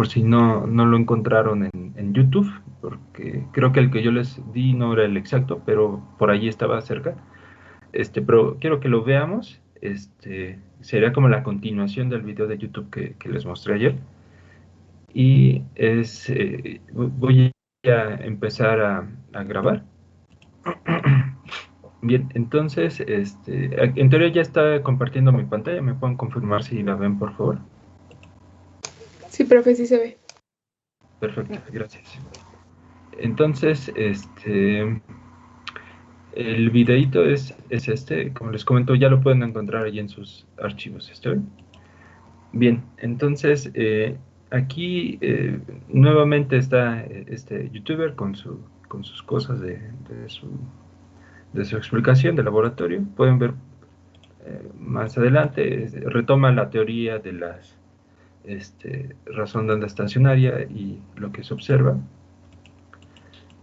por si no lo encontraron en YouTube, porque creo que el que yo les di no era el exacto, pero por allí estaba cerca. Pero quiero que lo veamos. Sería como la continuación del video de YouTube que les mostré ayer. Y voy a empezar a grabar. Bien, entonces, en teoría ya está compartiendo mi pantalla. ¿Me pueden confirmar si la ven, por favor? Sí, profe, sí se ve. Perfecto, gracias. Entonces, el videíto es como les comento, ya lo pueden encontrar ahí en sus archivos, ¿está bien? Bien, entonces, aquí nuevamente está este youtuber con sus cosas de su explicación de laboratorio. Pueden ver más adelante, retoma la teoría de las razón de onda estacionaria y lo que se observa.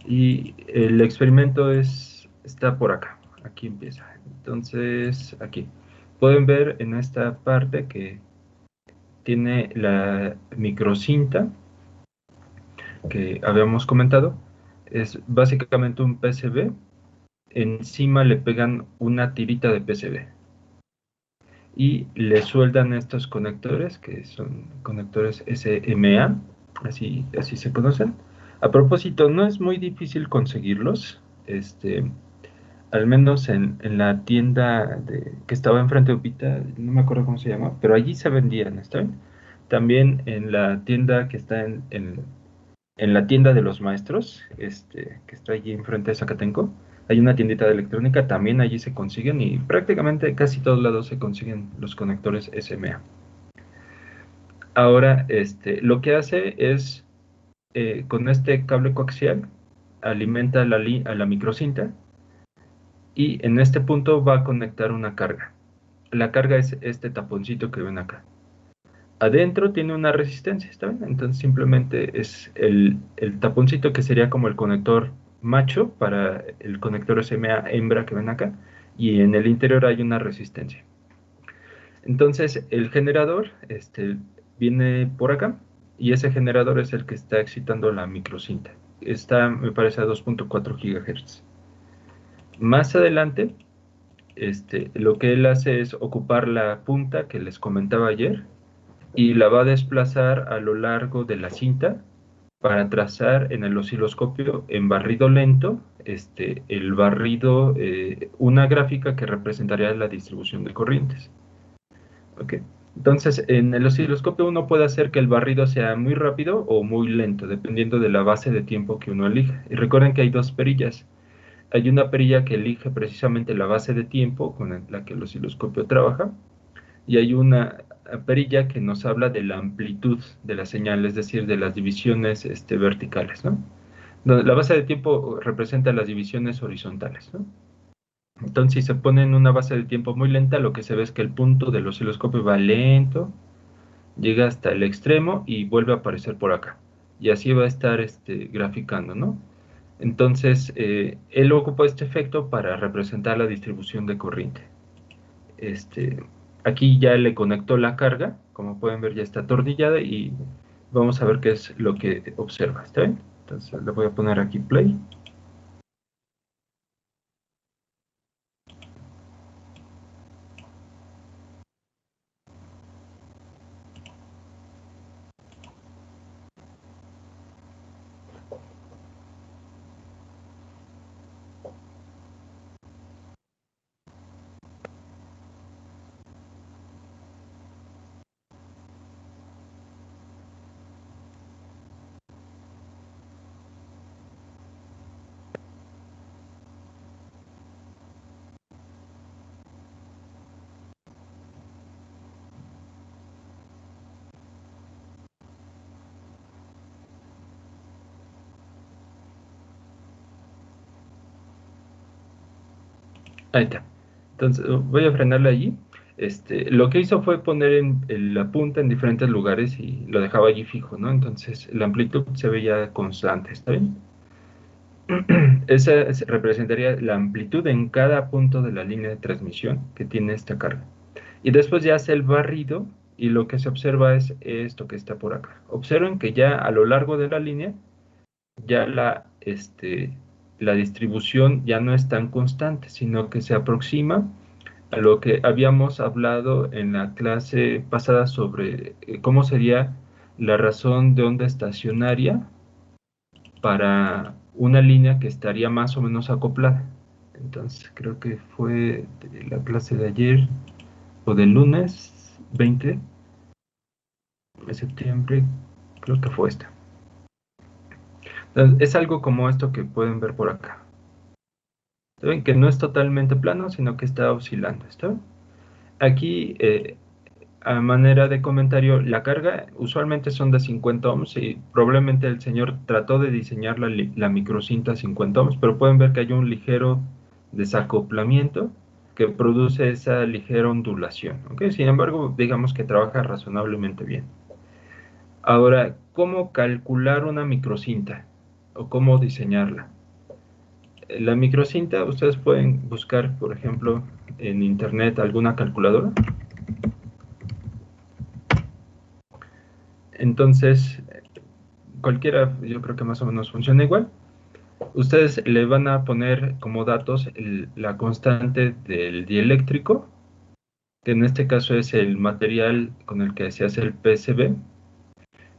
Y el experimento está por acá. Aquí empieza. Entonces, aquí. Pueden ver en esta parte que tiene la microcinta que habíamos comentado. Es básicamente un PCB. Encima le pegan una tirita de PCB. Y le sueldan estos conectores, que son conectores SMA, así se conocen. A propósito, no es muy difícil conseguirlos, al menos en la tienda que estaba enfrente de Upita, no me acuerdo cómo se llama, pero allí se vendían, ¿está bien? También en la tienda que está en la tienda de los maestros, que está allí enfrente de Zacatenco, hay una tiendita de electrónica, también allí se consiguen y prácticamente casi todos lados se consiguen los conectores SMA. Ahora, lo que hace es, con este cable coaxial, alimenta a la microcinta y en este punto va a conectar una carga. La carga es este taponcito que ven acá. Adentro tiene una resistencia, ¿está bien? Entonces simplemente es el taponcito que sería como el conector macho para el conector SMA hembra que ven acá, y en el interior hay una resistencia. Entonces el generador viene por acá y ese generador es el que está excitando la microcinta. Está, me parece, a 2.4 GHz. Más adelante, lo que él hace es ocupar la punta que les comentaba ayer y la va a desplazar a lo largo de la cinta para trazar en el osciloscopio en barrido lento, el barrido, una gráfica que representaría la distribución de corrientes. ¿Ok? Entonces, en el osciloscopio uno puede hacer que el barrido sea muy rápido o muy lento, dependiendo de la base de tiempo que uno elija. Y recuerden que hay dos perillas. Hay una perilla que elige precisamente la base de tiempo con la que el osciloscopio trabaja, y hay una perilla que nos habla de la amplitud de la señal, es decir, de las divisiones verticales, ¿no? La base de tiempo representa las divisiones horizontales, ¿no? Entonces, si se pone en una base de tiempo muy lenta, lo que se ve es que el punto del osciloscopio va lento, llega hasta el extremo y vuelve a aparecer por acá. Y así va a estar graficando, ¿no? Entonces, él ocupa este efecto para representar la distribución de corriente. Este, Aquí ya le conectó la carga, como pueden ver ya está atornillada y vamos a ver qué es lo que observa, ¿está bien? Entonces le voy a poner aquí play. Ahí está. Entonces voy a frenarle allí. Lo que hizo fue poner la punta en diferentes lugares y lo dejaba allí fijo, ¿no? Entonces la amplitud se veía constante, ¿está bien? Esa representaría la amplitud en cada punto de la línea de transmisión que tiene esta carga. Y después ya hace el barrido y lo que se observa es esto que está por acá. Observen que ya a lo largo de la línea, ya la distribución ya no es tan constante, sino que se aproxima a lo que habíamos hablado en la clase pasada sobre cómo sería la razón de onda estacionaria para una línea que estaría más o menos acoplada. Entonces creo que fue de la clase de ayer o del lunes 20 de septiembre, creo que fue esta. Entonces, es algo como esto que pueden ver por acá. ¿Saben? Que no es totalmente plano, sino que está oscilando. ¿Está bien? Aquí, a manera de comentario, la carga usualmente son de 50 ohms y probablemente el señor trató de diseñar la microcinta a 50 ohms, pero pueden ver que hay un ligero desacoplamiento que produce esa ligera ondulación. ¿Ok? Sin embargo, digamos que trabaja razonablemente bien. Ahora, ¿cómo calcular una microcinta? ¿O cómo diseñarla? La microcinta, ustedes pueden buscar, por ejemplo, en internet alguna calculadora. Entonces, cualquiera, yo creo que más o menos funciona igual. Ustedes le van a poner como datos la constante del dieléctrico, que en este caso es el material con el que se hace el PCB.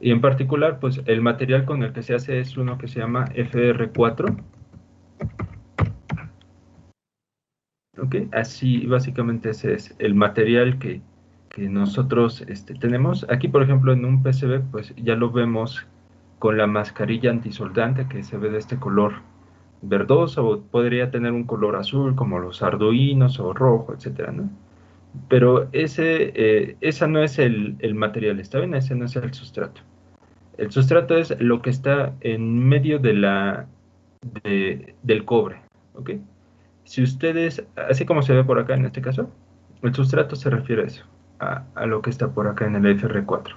Y en particular, pues el material con el que se hace es uno que se llama FR4. ¿Ok? Así básicamente ese es el material que nosotros tenemos. Aquí, por ejemplo, en un PCB, pues ya lo vemos con la mascarilla antisoldante que se ve de este color verdoso, o podría tener un color azul como los arduinos o rojo, etcétera, ¿no? Pero esa no es el material, ¿está bien? Ese no es el sustrato. El sustrato es lo que está en medio del cobre, ¿ok? Si ustedes, así como se ve por acá en este caso, el sustrato se refiere a eso, a lo que está por acá en el FR4.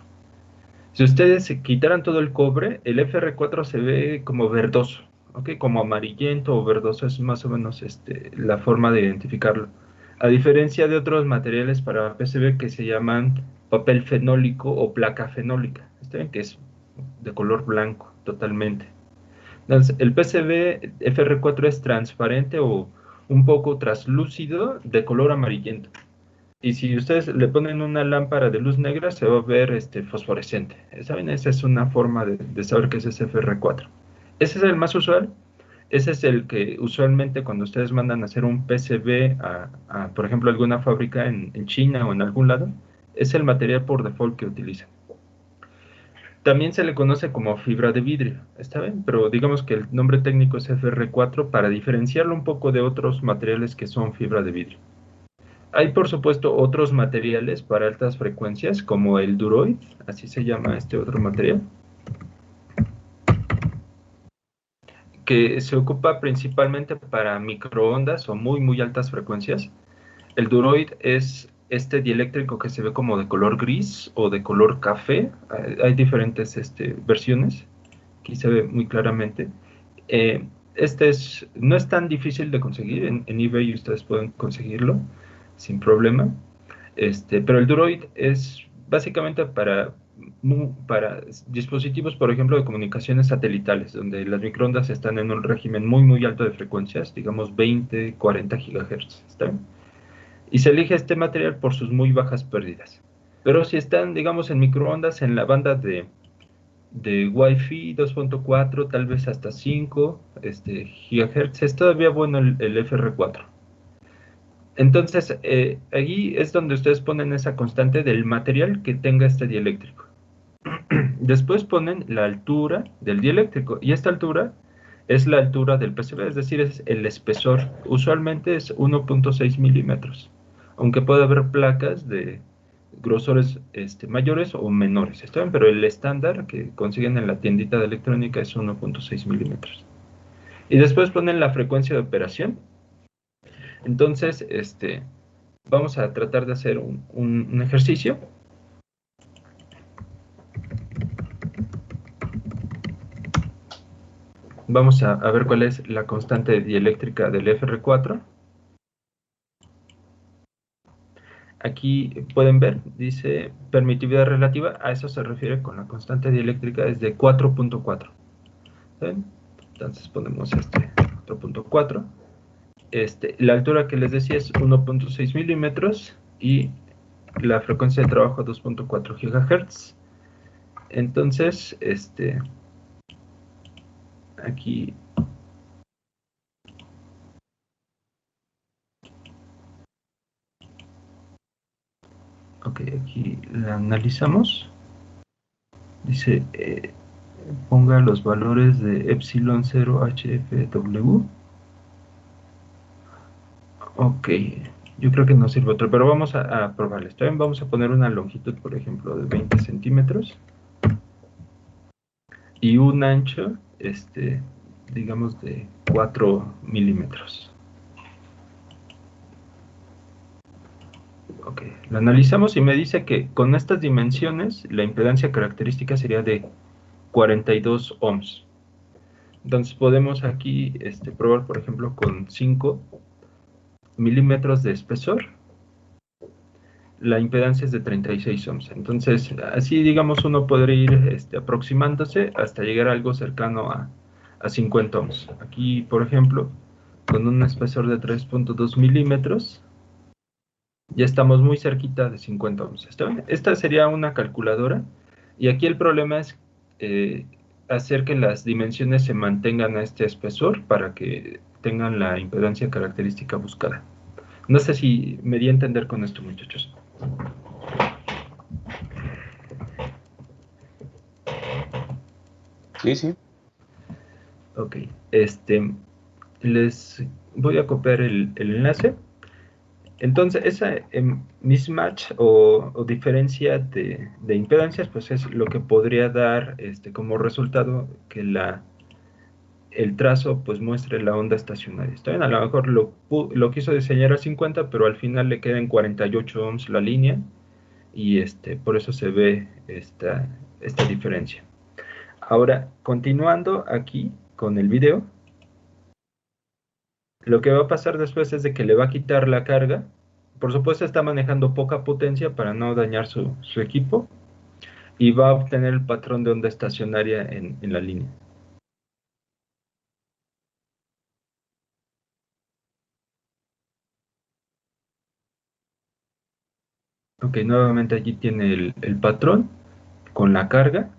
Si ustedes se quitaran todo el cobre, el FR4 se ve como verdoso, ¿ok? Como amarillento o verdoso es más o menos la forma de identificarlo. A diferencia de otros materiales para PCB que se llaman papel fenólico o placa fenólica, ¿está bien? Que es de color blanco totalmente. Entonces, el PCB FR4 es transparente o un poco translúcido de color amarillento. Y si ustedes le ponen una lámpara de luz negra, se va a ver fosforescente. ¿Saben? Esa es una forma de saber que ese es FR4. Ese es el más usual. Ese es el que usualmente cuando ustedes mandan a hacer un PCB por ejemplo, alguna fábrica en China o en algún lado, es el material por default que utilizan. También se le conoce como fibra de vidrio, ¿está bien? Pero digamos que el nombre técnico es FR4 para diferenciarlo un poco de otros materiales que son fibra de vidrio. Hay, por supuesto, otros materiales para altas frecuencias, como el Duroid, así se llama este otro material, que se ocupa principalmente para microondas o muy, muy altas frecuencias. El Duroid es este dieléctrico que se ve como de color gris o de color café. Hay diferentes versiones. Aquí se ve muy claramente. No es tan difícil de conseguir. En eBay ustedes pueden conseguirlo sin problema. Pero el Duroid es básicamente para dispositivos, por ejemplo, de comunicaciones satelitales, donde las microondas están en un régimen muy, muy alto de frecuencias, digamos 20, 40 GHz. ¿Está bien? Y se elige este material por sus muy bajas pérdidas. Pero si están, digamos, en microondas en la banda de Wi-Fi 2.4, tal vez hasta 5 GHz, es todavía bueno el FR4. Entonces, ahí es donde ustedes ponen esa constante del material que tenga este dieléctrico. Después ponen la altura del dieléctrico, y esta altura es la altura del PCB, es decir, es el espesor. Usualmente es 1.6 milímetros, aunque puede haber placas de grosores mayores o menores, ¿está bien? Pero el estándar que consiguen en la tiendita de electrónica es 1.6 milímetros. Y después ponen la frecuencia de operación. Entonces, vamos a tratar de hacer un ejercicio. Vamos a ver cuál es la constante dieléctrica del FR4. aquí pueden ver, dice permitividad relativa, a eso se refiere con la constante dieléctrica, es de 4.4. ¿Ven? Entonces ponemos 4.4. La altura que les decía es 1.6 milímetros y la frecuencia de trabajo 2.4 GHz. Entonces, aquí ok, aquí la analizamos. Dice, ponga los valores de epsilon 0 HFW. Ok, yo creo que no sirve otro, pero vamos a probarlo. Está bien, vamos a poner una longitud, por ejemplo, de 20 centímetros y un ancho, digamos, de 4 milímetros. Ok, lo analizamos y me dice que con estas dimensiones la impedancia característica sería de 42 ohms. Entonces podemos aquí probar, por ejemplo, con 5 milímetros de espesor. La impedancia es de 36 ohms. Entonces, así digamos, uno podría ir aproximándose hasta llegar a algo cercano a 50 ohms. Aquí, por ejemplo, con un espesor de 3.2 milímetros, ya estamos muy cerquita de 50 ohms. ¿Está bien? Esta sería una calculadora. Y aquí el problema es hacer que las dimensiones se mantengan a este espesor para que tengan la impedancia característica buscada. No sé si me di a entender con esto, muchachos. Sí, sí. Ok, les voy a copiar el enlace. Entonces, esa mismatch o diferencia de impedancias, pues es lo que podría dar como resultado que el trazo pues muestre la onda estacionaria. ¿Está bien? A lo mejor lo quiso diseñar a 50, pero al final le queda en 48 ohms la línea y por eso se ve esta diferencia. Ahora, continuando aquí con el video, lo que va a pasar después es de que le va a quitar la carga. Por supuesto está manejando poca potencia para no dañar su equipo y va a obtener el patrón de onda estacionaria en la línea. Ok, nuevamente allí tiene el patrón con la carga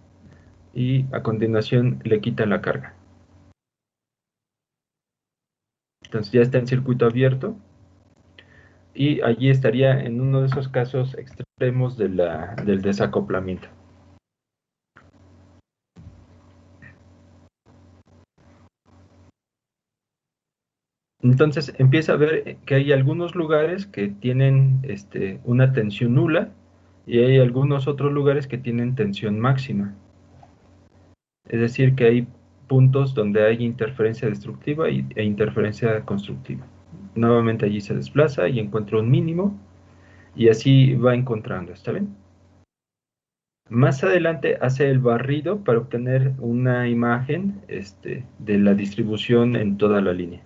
y a continuación le quita la carga. Entonces ya está en circuito abierto y allí estaría en uno de esos casos extremos del desacoplamiento. Entonces empieza a ver que hay algunos lugares que tienen una tensión nula y hay algunos otros lugares que tienen tensión máxima. Es decir, que hay puntos donde hay interferencia destructiva e interferencia constructiva. Nuevamente allí se desplaza y encuentra un mínimo y así va encontrando, ¿está bien? Más adelante hace el barrido para obtener una imagen de la distribución en toda la línea.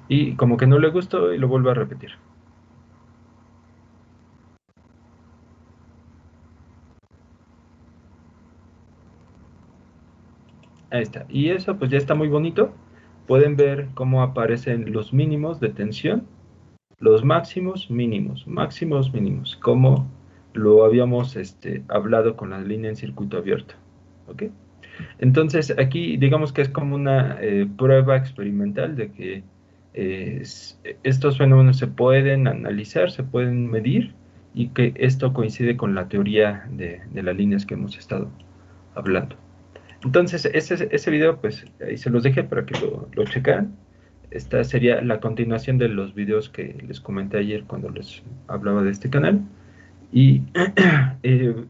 Y como que no le gustó y lo vuelve a repetir. Ahí está. Y eso pues ya está muy bonito. Pueden ver cómo aparecen los mínimos de tensión, los máximos mínimos, como lo habíamos hablado con la línea en circuito abierto. ¿Ok? Entonces aquí digamos que es como una prueba experimental de que estos fenómenos se pueden analizar, se pueden medir y que esto coincide con la teoría de las líneas que hemos estado hablando. Entonces, ese video, pues ahí se los dejé para que lo checaran. Esta sería la continuación de los videos que les comenté ayer cuando les hablaba de este canal. Y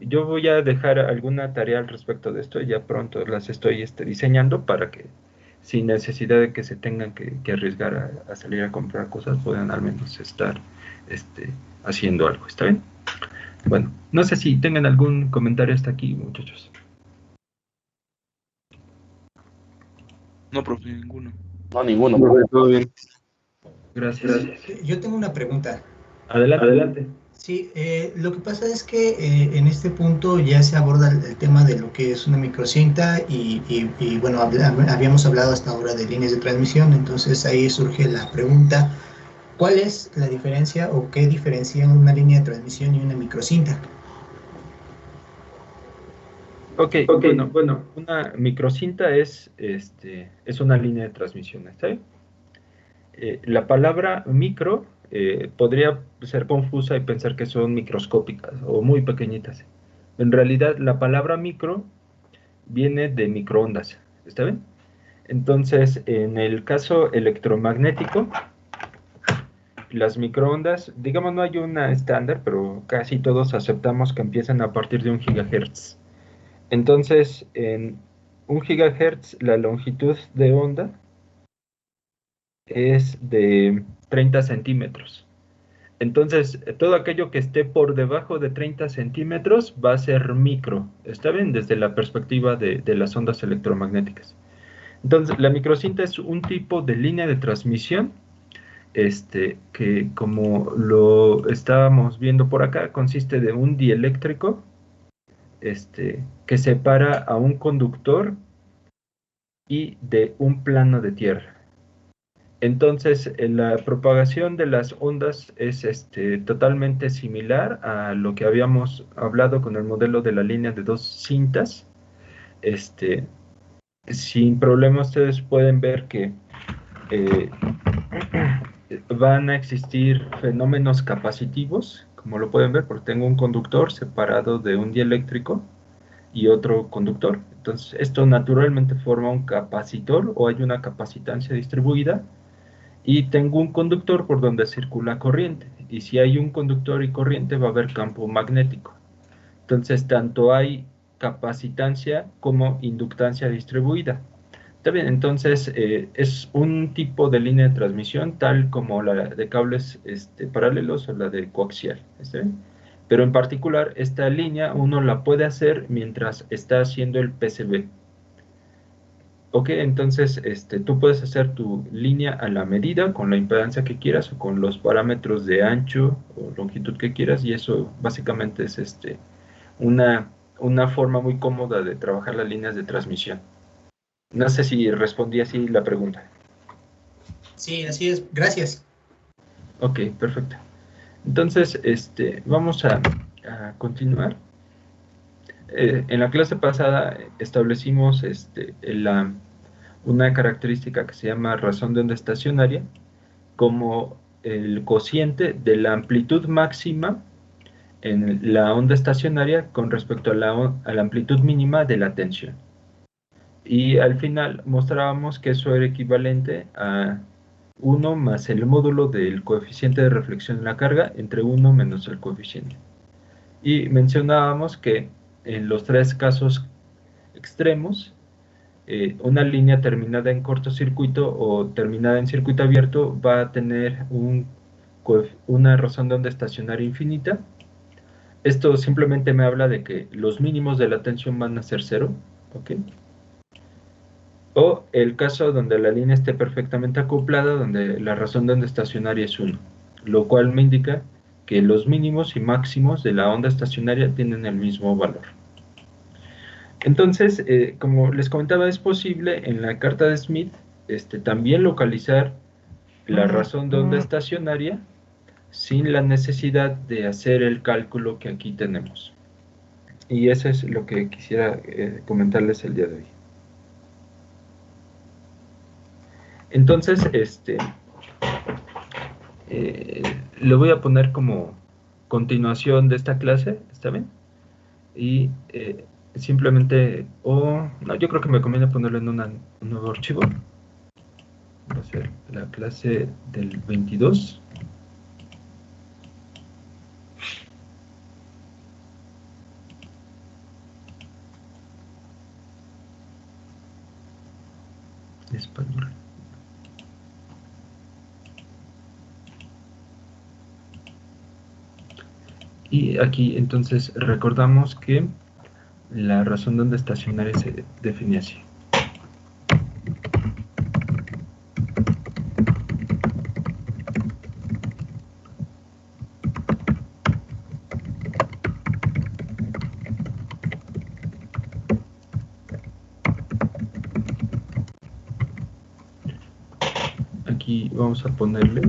yo voy a dejar alguna tarea al respecto de esto. Ya pronto las estoy diseñando para que sin necesidad de que se tengan que arriesgar a salir a comprar cosas, puedan al menos estar haciendo algo. ¿Está bien? Bueno, no sé si tengan algún comentario hasta aquí, muchachos. No, profe, ninguno. No, ninguno, profe, todo bien. Gracias. Yo tengo una pregunta. Adelante. Sí, lo que pasa es que en este punto ya se aborda el tema de lo que es una microcinta y bueno, habíamos hablado hasta ahora de líneas de transmisión, entonces ahí surge la pregunta, ¿cuál es la diferencia o qué diferencia una línea de transmisión y una microcinta? Ok, bueno, una microcinta es una línea de transmisión, ¿está bien? La palabra micro podría ser confusa y pensar que son microscópicas o muy pequeñitas. En realidad, la palabra micro viene de microondas, ¿está bien? Entonces, en el caso electromagnético, las microondas, digamos, no hay una estándar, pero casi todos aceptamos que empiezan a partir de 1 GHz. Entonces, en 1 GHz, la longitud de onda es de 30 centímetros. Entonces, todo aquello que esté por debajo de 30 centímetros va a ser micro, ¿está bien? Desde la perspectiva de las ondas electromagnéticas. Entonces, la microcinta es un tipo de línea de transmisión, que como lo estábamos viendo por acá, consiste de un dieléctrico, que separa a un conductor y de un plano de tierra. Entonces, la propagación de las ondas es totalmente similar a lo que habíamos hablado con el modelo de la línea de dos cintas. Sin problema, ustedes pueden ver que eh, van a existir fenómenos capacitivos, como lo pueden ver, porque tengo un conductor separado de un dieléctrico y otro conductor. Entonces, esto naturalmente forma un capacitor o hay una capacitancia distribuida y tengo un conductor por donde circula corriente. Y si hay un conductor y corriente va a haber campo magnético. Entonces, tanto hay capacitancia como inductancia distribuida. Está bien, entonces es un tipo de línea de transmisión tal como la de cables paralelos o la de coaxial. ¿Está bien? Pero en particular, esta línea uno la puede hacer mientras está haciendo el PCB. Ok, entonces tú puedes hacer tu línea a la medida con la impedancia que quieras o con los parámetros de ancho o longitud que quieras y eso básicamente es una, una forma muy cómoda de trabajar las líneas de transmisión. No sé si respondí así la pregunta. Sí, así es. Gracias. Ok, perfecto. Entonces, vamos a continuar. En la clase pasada establecimos una característica que se llama razón de onda estacionaria como el cociente de la amplitud máxima en la onda estacionaria con respecto a la amplitud mínima de la tensión. Y al final mostrábamos que eso era equivalente a 1 más el módulo del coeficiente de reflexión en la carga entre 1 menos el coeficiente. Y mencionábamos que en los tres casos extremos, una línea terminada en cortocircuito o terminada en circuito abierto va a tener una razón de onda estacionaria infinita. Esto simplemente me habla de que los mínimos de la tensión van a ser cero, ¿ok? O el caso donde la línea esté perfectamente acoplada, donde la razón de onda estacionaria es 1, lo cual me indica que los mínimos y máximos de la onda estacionaria tienen el mismo valor. Entonces, como les comentaba, es posible en la carta de Smith también localizar la razón de onda estacionaria sin la necesidad de hacer el cálculo que aquí tenemos. Y eso es lo que quisiera comentarles el día de hoy. Entonces, lo voy a poner como continuación de esta clase, ¿está bien? Y simplemente, no, yo creo que me conviene ponerlo en un nuevo archivo. Va a ser la clase del 22. español. Y aquí entonces recordamos que la razón de onda estacionaria se define así. Aquí vamos a ponerle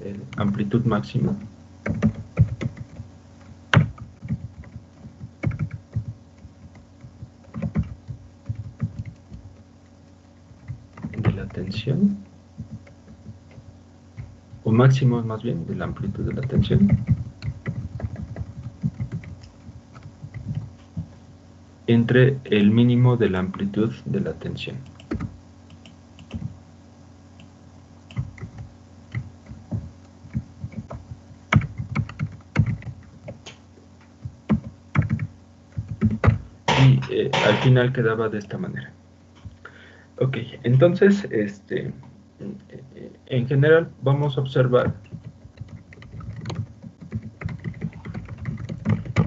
el amplitud máxima. De la tensión, o máximo más bien, de la amplitud de la tensión. Entre el mínimo de la amplitud de la tensión. Y al final quedaba de esta manera. Ok, entonces, en general vamos a observar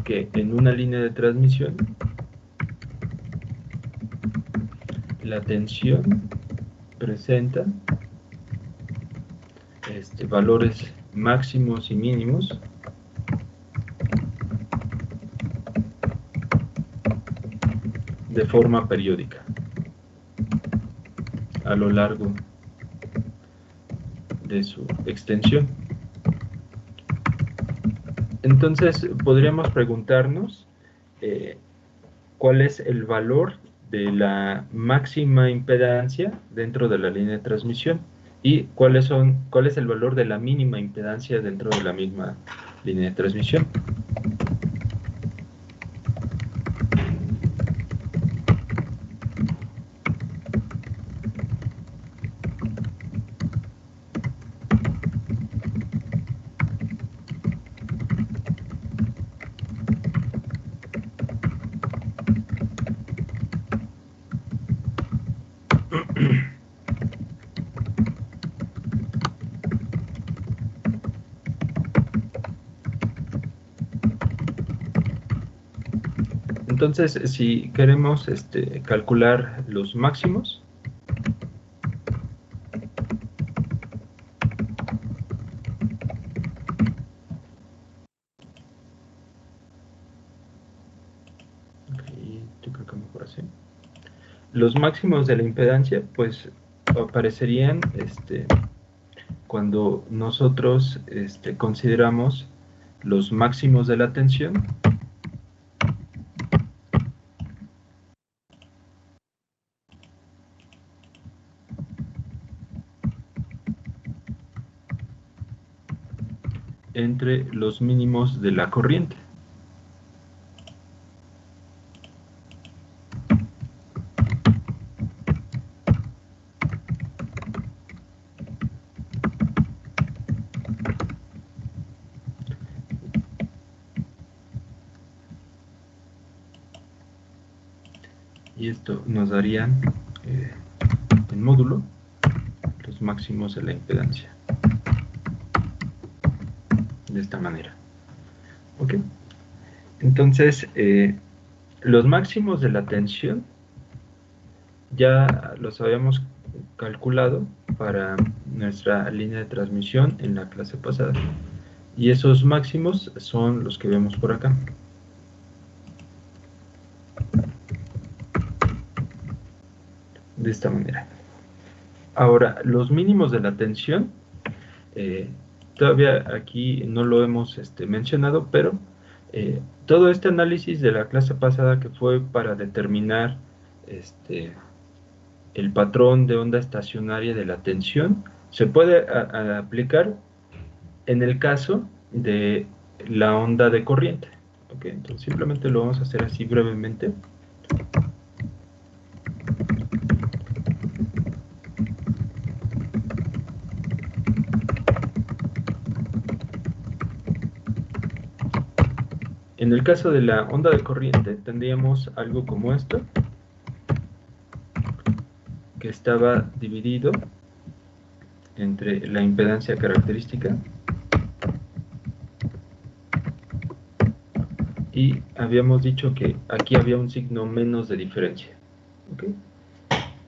que en una línea de transmisión la tensión presenta valores máximos y mínimos de forma periódica a lo largo de su extensión. Entonces podríamos preguntarnos cuál es el valor de la máxima impedancia dentro de la línea de transmisión y cuál es el valor de la mínima impedancia dentro de la misma línea de transmisión. Entonces, si queremos calcular los máximos, yo creo que mejor así. Los máximos de la impedancia, pues, aparecerían cuando nosotros consideramos los máximos de la tensión entre los mínimos de la corriente. Y esto nos daría en módulo los máximos de la impedancia. De esta manera. ¿Ok? Entonces, los máximos de la tensión ya los habíamos calculado para nuestra línea de transmisión en la clase pasada. Y esos máximos son los que vemos por acá. De esta manera. Ahora, los mínimos de la tensión, todavía aquí no lo hemos mencionado, pero todo este análisis de la clase pasada que fue para determinar el patrón de onda estacionaria de la tensión, se puede aplicar en el caso de la onda de corriente. ¿Ok? Entonces simplemente lo vamos a hacer así brevemente. En el caso de la onda de corriente tendríamos algo como esto, que estaba dividido entre la impedancia característica y habíamos dicho que aquí había un signo menos de diferencia. ¿Okay?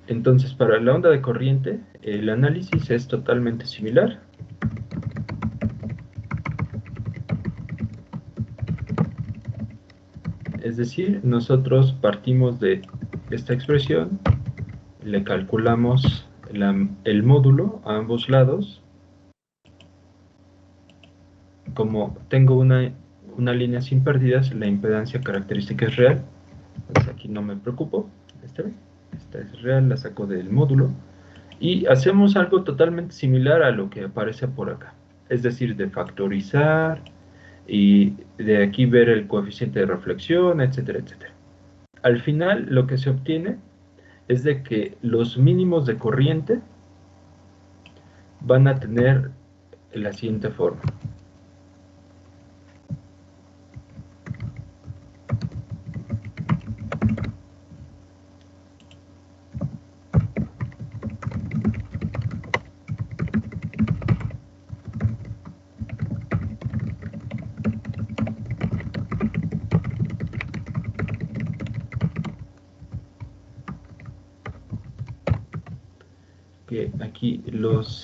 Entonces, para la onda de corriente, el análisis es totalmente similar. Es decir, nosotros partimos de esta expresión, le calculamos el módulo a ambos lados. Como tengo una línea sin pérdidas, la impedancia característica es real. Entonces aquí no me preocupo. Esta es real, la saco del módulo. Y hacemos algo totalmente similar a lo que aparece por acá. Es decir, de factorizar y de aquí ver el coeficiente de reflexión, etcétera, etcétera. Al final lo que se obtiene es de que los mínimos de corriente van a tener la siguiente forma. Que aquí los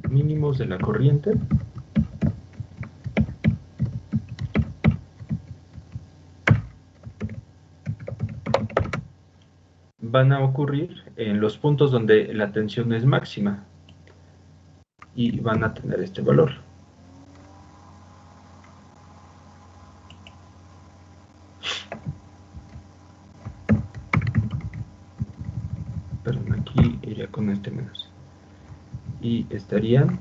mínimos de la corriente van a ocurrir en los puntos donde la tensión es máxima y van a tener este valor. Perdón, aquí iría con este menos. Y estarían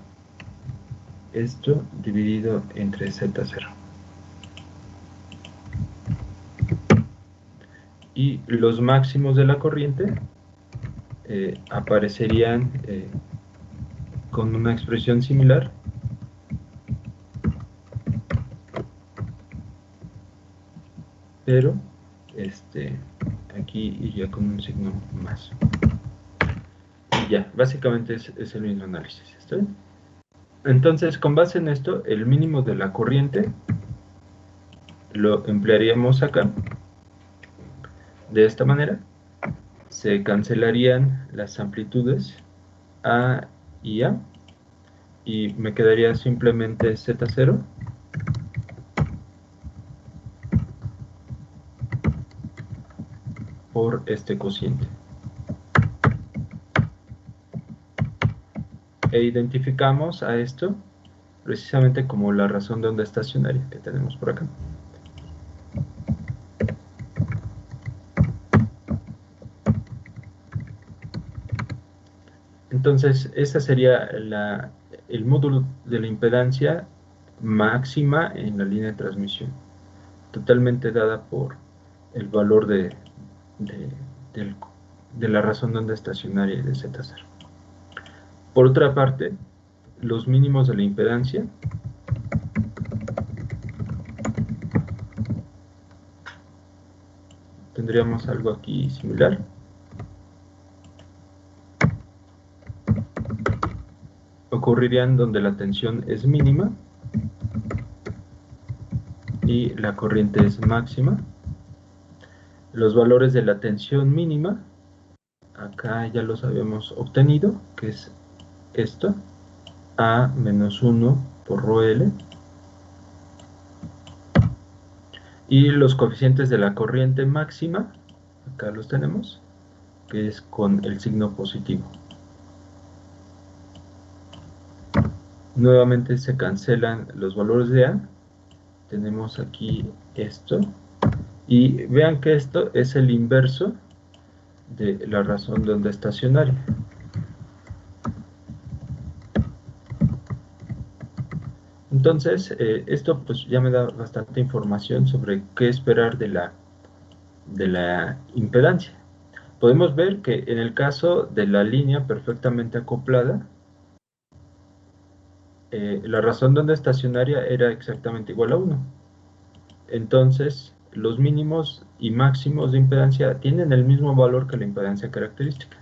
esto dividido entre Z0. Y los máximos de la corriente aparecerían con una expresión similar, pero aquí iría con un signo más. Y ya, básicamente es el mismo análisis. ¿Está bien? Entonces, con base en esto, el mínimo de la corriente lo emplearíamos acá. De esta manera, se cancelarían las amplitudes A y A, y me quedaría simplemente Z0 por este cociente. E identificamos a esto precisamente como la razón de onda estacionaria que tenemos por acá. Entonces, ese sería el módulo de la impedancia máxima en la línea de transmisión, totalmente dada por el valor de la razón de onda estacionaria de Z0. Por otra parte, los mínimos de la impedancia tendríamos algo aquí similar. Ocurrirían donde la tensión es mínima y la corriente es máxima. Los valores de la tensión mínima, acá ya los habíamos obtenido, que es esto, A menos 1 por ρL. Y los coeficientes de la corriente máxima, acá los tenemos, que es con el signo positivo. Nuevamente se cancelan los valores de A. Tenemos aquí esto. Y vean que esto es el inverso de la razón de onda estacionaria. Entonces, esto pues ya me da bastante información sobre qué esperar de la impedancia. Podemos ver que en el caso de la línea perfectamente acoplada, la razón de onda estacionaria era exactamente igual a 1. Entonces, los mínimos y máximos de impedancia tienen el mismo valor que la impedancia característica.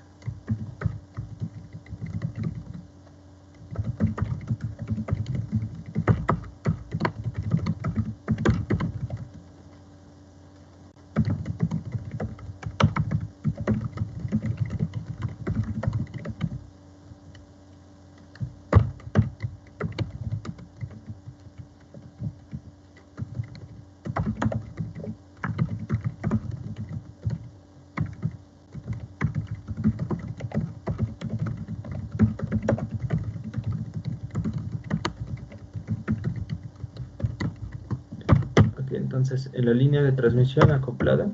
Entonces, en la línea de transmisión acoplada,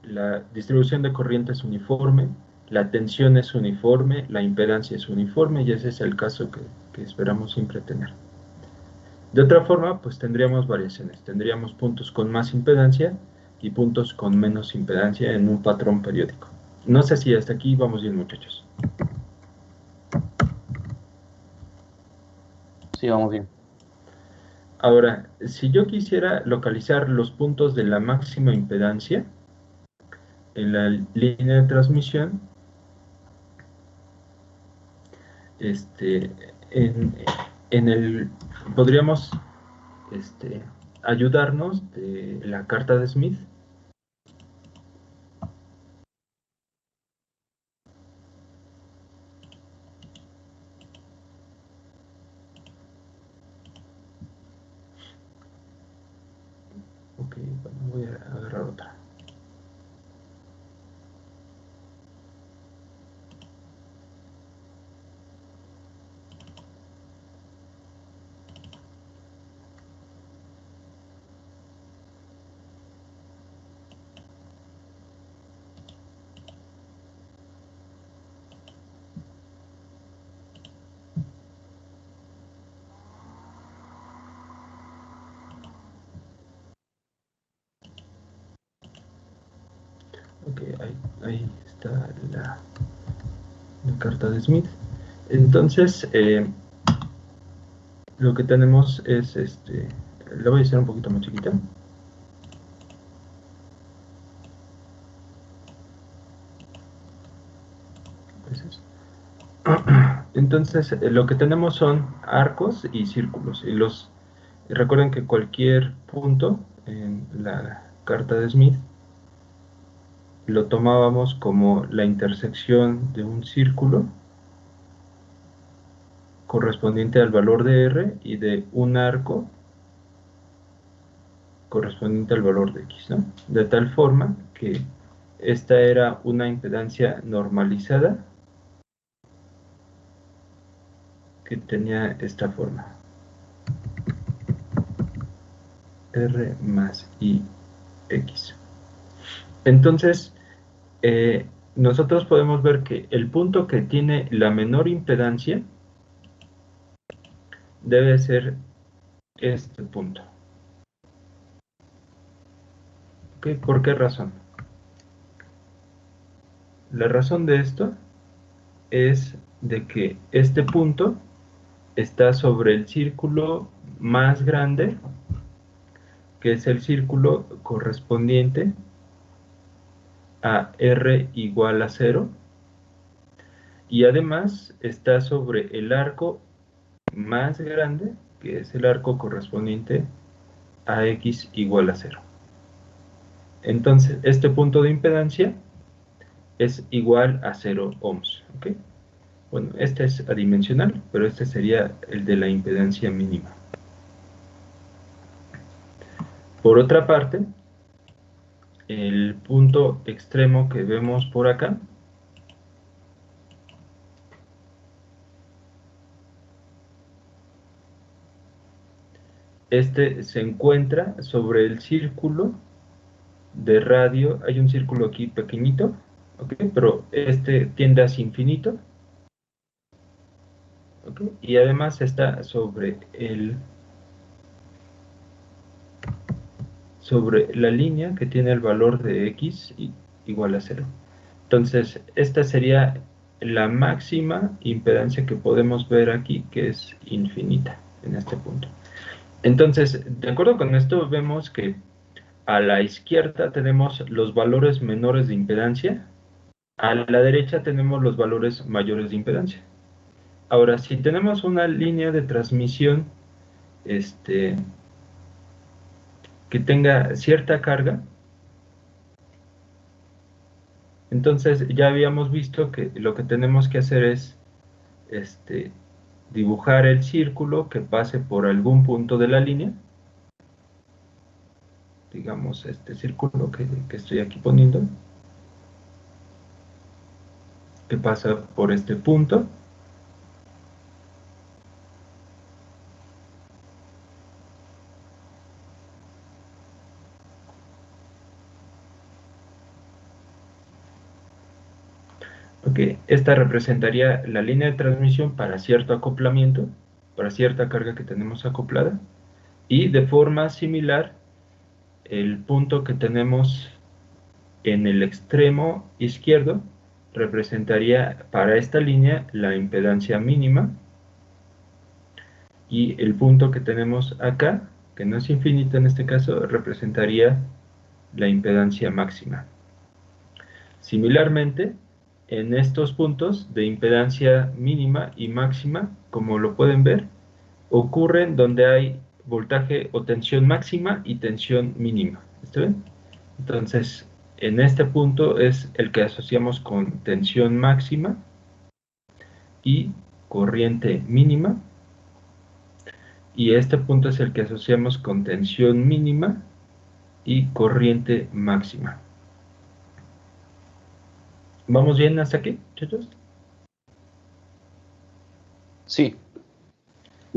la distribución de corriente es uniforme, la tensión es uniforme, la impedancia es uniforme, y ese es el caso que esperamos siempre tener. De otra forma, pues tendríamos variaciones. Tendríamos puntos con más impedancia y puntos con menos impedancia en un patrón periódico. No sé si hasta aquí vamos bien, muchachos. Sí, vamos bien. Ahora, si yo quisiera localizar los puntos de la máxima impedancia en la línea de transmisión, podríamos ayudarnos de la carta de Smith. Ok, bueno, voy a agarrar otra. Ok, ahí está la carta de Smith. Entonces, lo que tenemos es, le voy a hacer un poquito más chiquita. Entonces, lo que tenemos son arcos y círculos. Y recuerden que cualquier punto en la carta de Smith lo tomábamos como la intersección de un círculo correspondiente al valor de R y de un arco correspondiente al valor de X, ¿no? De tal forma que esta era una impedancia normalizada que tenía esta forma. R más IX. Entonces, nosotros podemos ver que el punto que tiene la menor impedancia debe ser este punto. ¿Okay? ¿Por qué razón? La razón de esto es de que este punto está sobre el círculo más grande, que es el círculo correspondiente a R igual a 0, y además está sobre el arco más grande, que es el arco correspondiente a X igual a 0. Entonces, este punto de impedancia es igual a 0 ohms. ¿Okay? Bueno, este es adimensional, pero este sería el de la impedancia mínima. Por otra parte, el punto extremo que vemos por acá se encuentra sobre el círculo de radio. Hay un círculo aquí pequeñito, ¿okay? Pero este tiende hacia infinito, ¿okay? Y además está sobre la línea que tiene el valor de X igual a 0. Entonces, esta sería la máxima impedancia que podemos ver aquí, que es infinita en este punto. Entonces, de acuerdo con esto, vemos que a la izquierda tenemos los valores menores de impedancia, A la derecha tenemos los valores mayores de impedancia. Ahora, si tenemos una línea de transmisión que tenga cierta carga, entonces ya habíamos visto que lo que tenemos que hacer es dibujar el círculo que pase por algún punto de la línea. Digamos, este círculo que estoy aquí poniendo, que pasa por este punto. Ok, esta representaría la línea de transmisión para cierto acoplamiento, para cierta carga que tenemos acoplada, y de forma similar, el punto que tenemos en el extremo izquierdo representaría para esta línea la impedancia mínima, y el punto que tenemos acá, que no es infinito en este caso, representaría la impedancia máxima. Similarmente, en estos puntos de impedancia mínima y máxima, como lo pueden ver, ocurren donde hay voltaje o tensión máxima y tensión mínima. ¿Está bien? Entonces, en este punto es el que asociamos con tensión máxima y corriente mínima, y este punto es el que asociamos con tensión mínima y corriente máxima. ¿Vamos bien hasta aquí, chicos? Sí.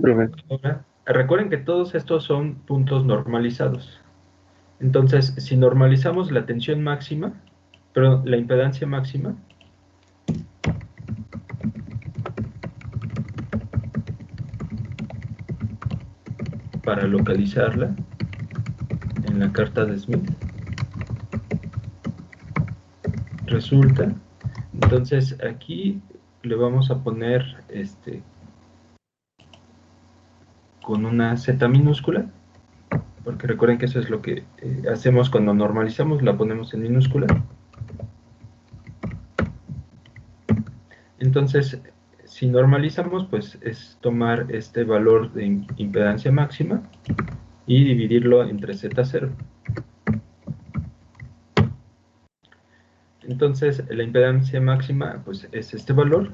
Profe. Ahora, recuerden que todos estos son puntos normalizados. Entonces, si normalizamos la tensión máxima, perdón, la impedancia máxima, para localizarla en la carta de Smith, resulta, entonces aquí le vamos a poner con una Z minúscula, porque recuerden que eso es lo que hacemos cuando normalizamos, la ponemos en minúscula. Entonces, si normalizamos, pues es tomar este valor de impedancia máxima y dividirlo entre Z0. Entonces, la impedancia máxima pues es este valor,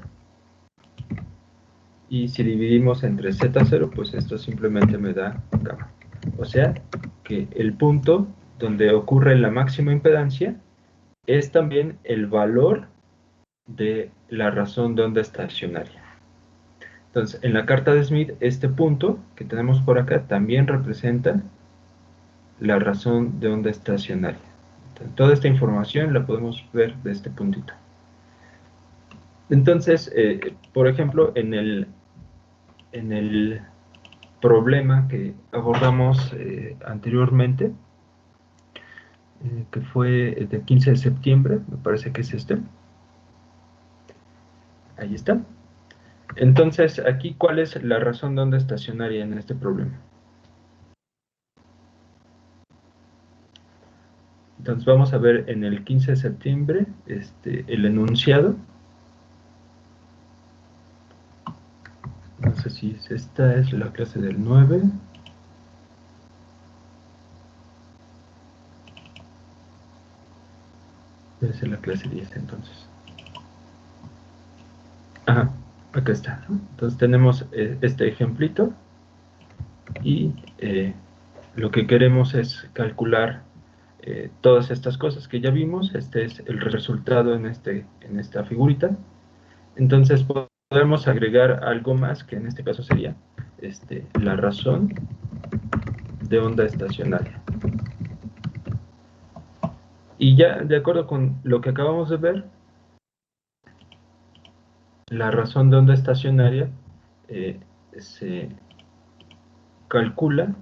y si dividimos entre Z0, pues esto simplemente me da gamma. O sea, que el punto donde ocurre la máxima impedancia es también el valor de la razón de onda estacionaria. Entonces, en la carta de Smith, este punto que tenemos por acá también representa la razón de onda estacionaria. Entonces, toda esta información la podemos ver de este puntito. Entonces, por ejemplo, en el problema que abordamos anteriormente, que fue el de 15 de septiembre, me parece que es este. Ahí está. Entonces, aquí, ¿cuál es la razón de onda estacionaria en este problema? Entonces, vamos a ver en el 15 de septiembre el enunciado. No sé si esta es la clase del 9. Debe ser la clase 10 entonces. Ajá, acá está. Entonces tenemos este ejemplito, y lo que queremos es calcular todas estas cosas que ya vimos. Este es el resultado en esta figurita. Entonces podemos agregar algo más, que en este caso sería la razón de onda estacionaria. Y ya de acuerdo con lo que acabamos de ver, la razón de onda estacionaria se calcula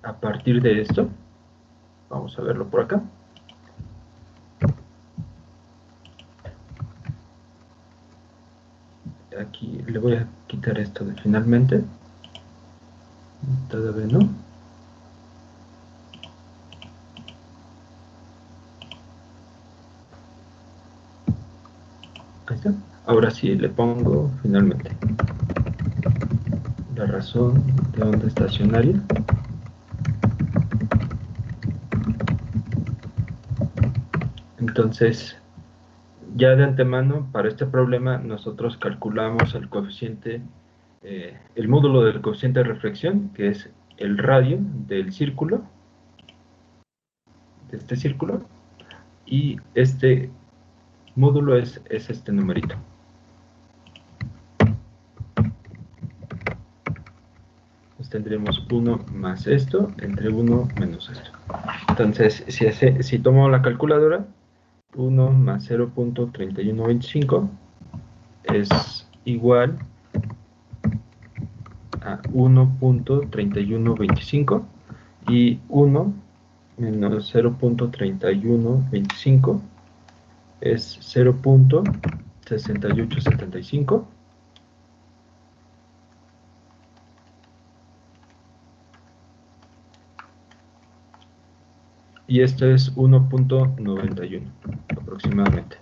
a partir de esto. Vamos a verlo por acá. Aquí le voy a quitar esto de finalmente. Todavía no. Ahí está. Ahora sí le pongo finalmente la razón de onda estacionaria. Entonces, ya de antemano, para este problema, nosotros calculamos el coeficiente, el módulo del coeficiente de reflexión, que es el radio del círculo, de este círculo, y este módulo es este numerito. Pues tendremos 1 más esto, entre 1 menos esto. Entonces, si tomo la calculadora, 1 más 0.3125 es igual a 1.3125 y 1 menos 0.3125 es 0.6875 y esto es 1.91 aproximadamente.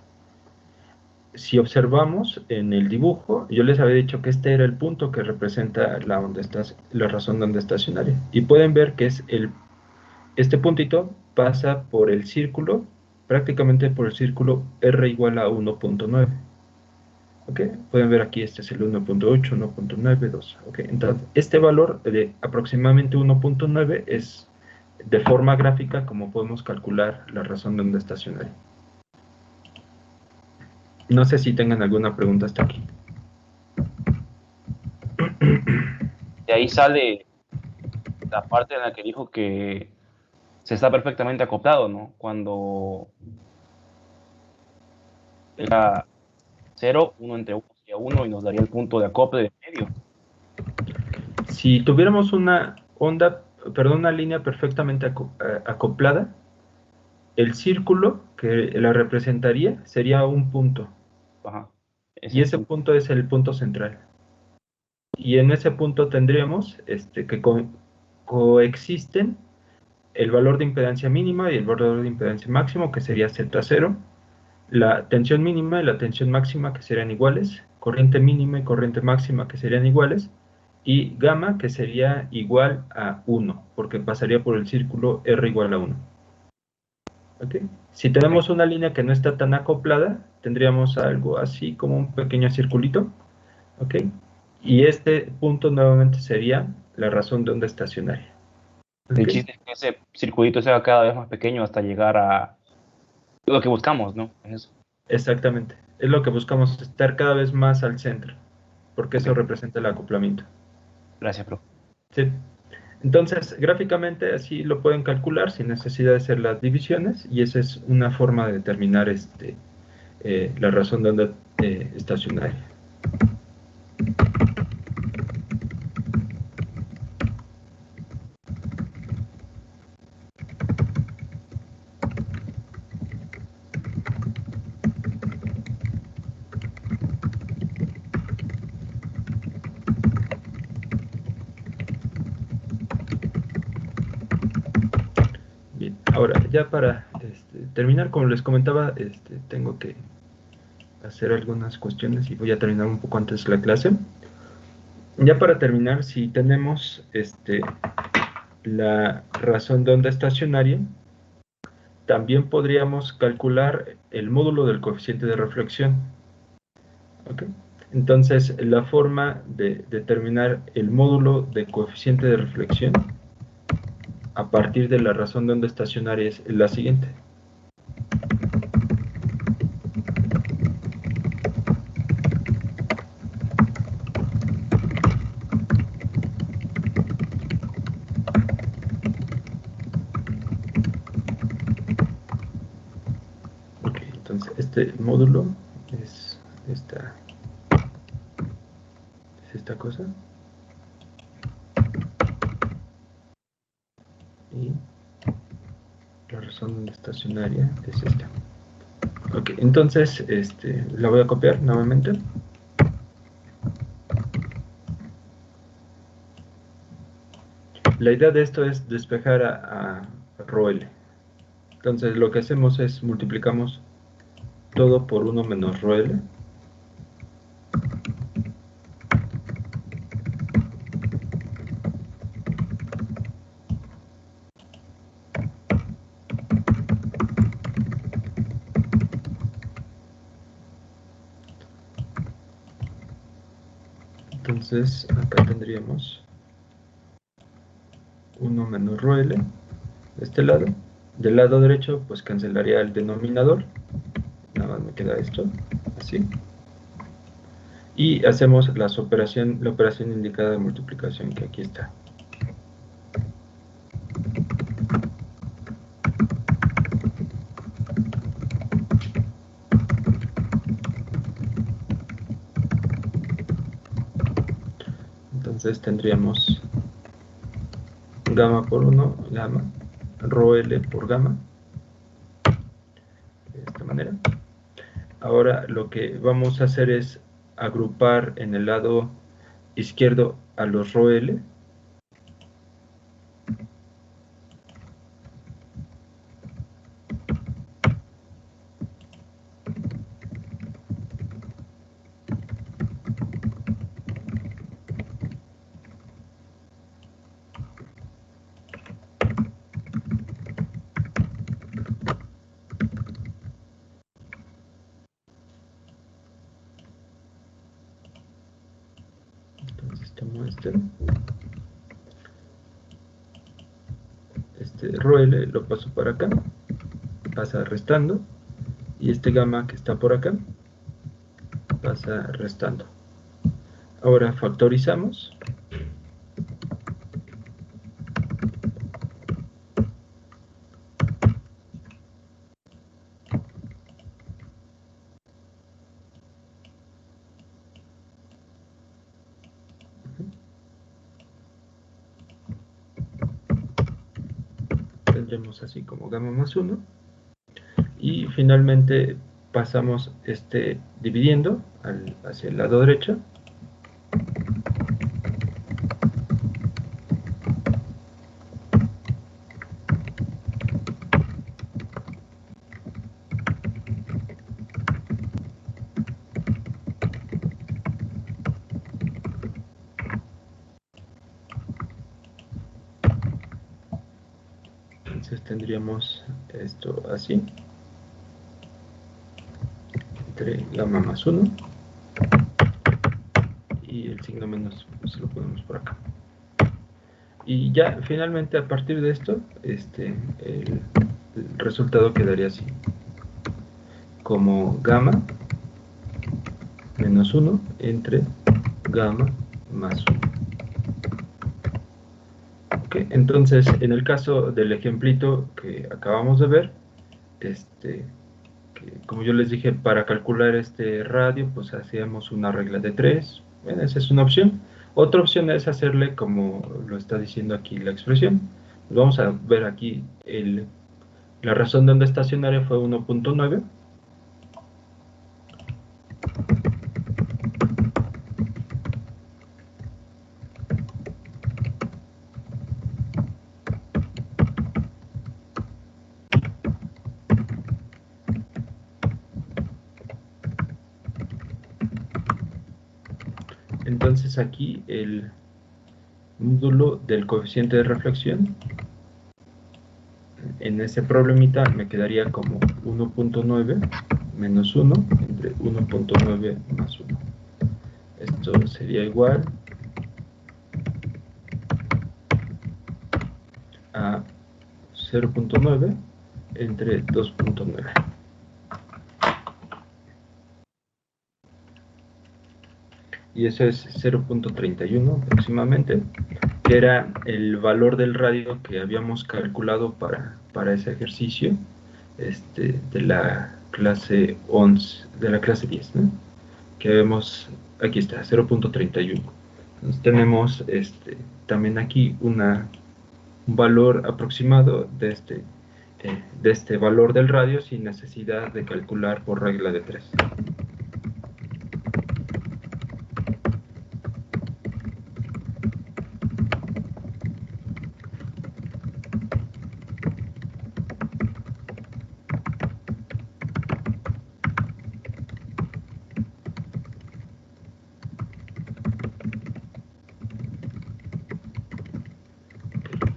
Si observamos en el dibujo, yo les había dicho que este era el punto que representa la razón de onda estacionaria. Y pueden ver que es este puntito pasa por el círculo, prácticamente por el círculo R igual a 1.9. ¿Ok? Pueden ver aquí, este es el 1.8, 1.9, 2. ¿Ok? Entonces, este valor de aproximadamente 1.9 es de forma gráfica como podemos calcular la razón de onda estacionaria. No sé si tengan alguna pregunta hasta aquí. De ahí sale la parte en la que dijo que se está perfectamente acoplado, ¿no? Cuando era 0, 1 entre 1 sería 1 y nos daría el punto de acople de medio. Si tuviéramos una línea perfectamente acoplada, el círculo que la representaría sería un punto. Ajá. Y ese punto es el punto central. Y en ese punto tendríamos que coexisten el valor de impedancia mínima y el valor de impedancia máximo, que sería Z0, la tensión mínima y la tensión máxima, que serían iguales, corriente mínima y corriente máxima, que serían iguales, y gamma, que sería igual a 1, porque pasaría por el círculo R igual a 1. ¿Okay? Si tenemos una línea que no está tan acoplada, tendríamos algo así como un pequeño circulito, ¿ok? Y este punto nuevamente sería la razón de onda estacionaria. El chiste es que ese circulito sea cada vez más pequeño hasta llegar a lo que buscamos, ¿no? Eso. Exactamente. Es lo que buscamos, estar cada vez más al centro, porque eso representa el acoplamiento. Gracias, profe. ¿Sí? Entonces, gráficamente así lo pueden calcular sin necesidad de hacer las divisiones, y esa es una forma de determinar la razón de onda estacionaria. Bien, ahora ya para terminar, como les comentaba, tengo que hacer algunas cuestiones y voy a terminar un poco antes la clase. Ya para terminar, si tenemos la razón de onda estacionaria, también podríamos calcular el módulo del coeficiente de reflexión. ¿Okay? Entonces, la forma de determinar el módulo de coeficiente de reflexión a partir de la razón de onda estacionaria es la siguiente. Entonces, este módulo es esta cosa. Y la razón estacionaria es esta. Ok, entonces la voy a copiar nuevamente. La idea de esto es despejar a ρL. Entonces lo que hacemos es multiplicamos todo por 1 menos ρL. Entonces acá tendríamos 1 menos ρl de este lado. Del lado derecho pues cancelaría el denominador, nada más me queda esto, así. Y hacemos la operación indicada de multiplicación, que aquí está. Entonces tendríamos gamma por 1, gamma, ρl por gamma, de esta manera. Ahora lo que vamos a hacer es agrupar en el lado izquierdo a los ρl. Entonces tomo este ρl lo paso para acá, pasa restando, y este gamma que está por acá pasa restando. Ahora factorizamos. Tendremos así como gamma más 1. Y finalmente pasamos dividiendo hacia el lado derecho. Entonces tendríamos esto así, entre gamma más 1 y el signo menos pues, lo ponemos por acá. Y ya finalmente a partir de esto el resultado quedaría así, como gamma menos 1 entre gamma más 1. Okay, entonces en el caso del ejemplito que acabamos de ver, que, como yo les dije, para calcular este radio pues hacíamos una regla de 3. Bueno, esa es una opción. Otra opción es hacerle como lo está diciendo aquí la expresión. Vamos a ver aquí la razón de onda estacionaria fue 1.9. Entonces aquí el módulo del coeficiente de reflexión, en ese problemita me quedaría como 1.9 menos 1 entre 1.9 más 1. Esto sería igual a 0.9 entre 2.9. Y eso es 0.31 aproximadamente, que era el valor del radio que habíamos calculado para ese ejercicio de la clase 11, de la clase 10, ¿no? Que vemos, aquí está, 0.31. Entonces tenemos también aquí un valor aproximado de este valor del radio sin necesidad de calcular por regla de 3.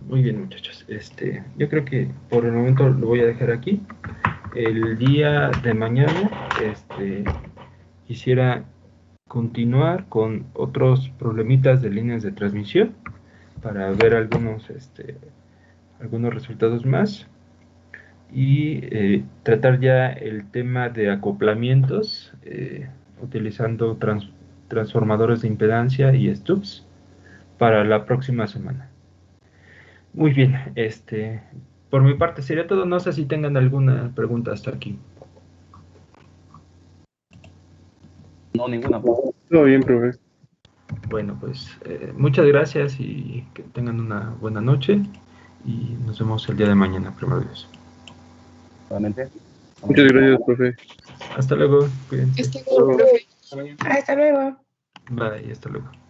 Muy bien, muchachos. Yo creo que por el momento lo voy a dejar aquí. El día de mañana quisiera continuar con otros problemitas de líneas de transmisión para ver algunos resultados más y tratar ya el tema de acoplamientos utilizando transformadores de impedancia y stubs para la próxima semana. Muy bien, por mi parte sería todo. No sé si tengan alguna pregunta hasta aquí. No, ninguna. Todo bien, profe. Bueno, pues muchas gracias y que tengan una buena noche y nos vemos el día de mañana, primero Dios. Solamente. Muchas gracias, profe. Hasta luego, cuídense. Hasta luego, profe. Hasta luego. Bye, hasta luego.